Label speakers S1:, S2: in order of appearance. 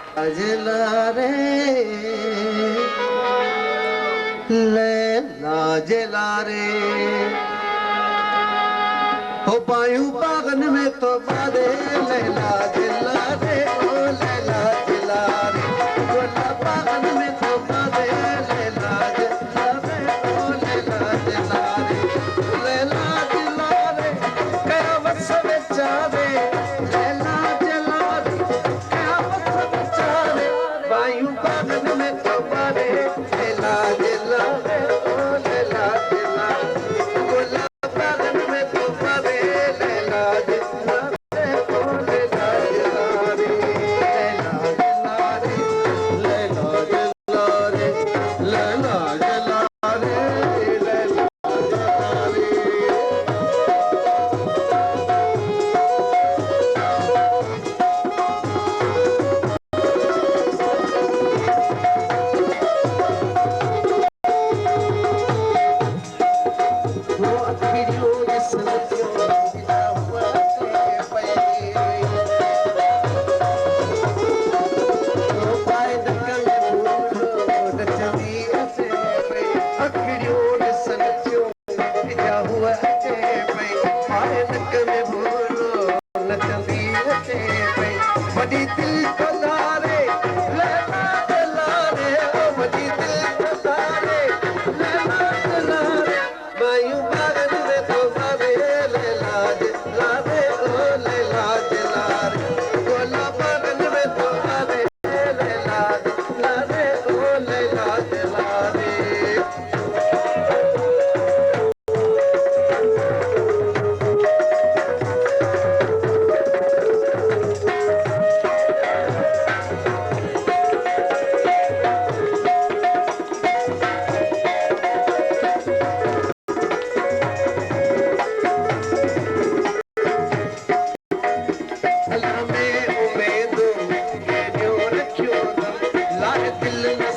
S1: जला रे लैला जला रे हो पायूं बागन में तो बादे लैला जला रे ओ लैला जला रे गोला बागन में तो बादे लैला जला रे ओ लैला जला रे लैला जला रे कया वस बेचारे लैला जला रे कया वस बेचारे पायूं बागन में तो बादे लैला जला रे ओ लैला जला रे गोला बागन में तो बादे लैला जला रे ओ लैला जला रे लैला जला रे लैला जला रे लैला जला रे लैला जला रे वो अखियों ये सनतियों बिना हुआ के पई तो पाए दकल भूलो नचवी अचे पई अखियों ये सनतियों बिना हुआ अचे पई पाए दक में भूलो नचवी अचे पई वडी दिल कदारे लैला जला रे ओ वडी दिल कदारे लैला जला रे मायूं बागन में तो बाबे लैला जला रे ओ लैला जला रे गोला बागन में तो बाबे लैला जला रे ओ लैला जला रे अल्लाह में उम्मीदों के जो रखियो लाए दिल न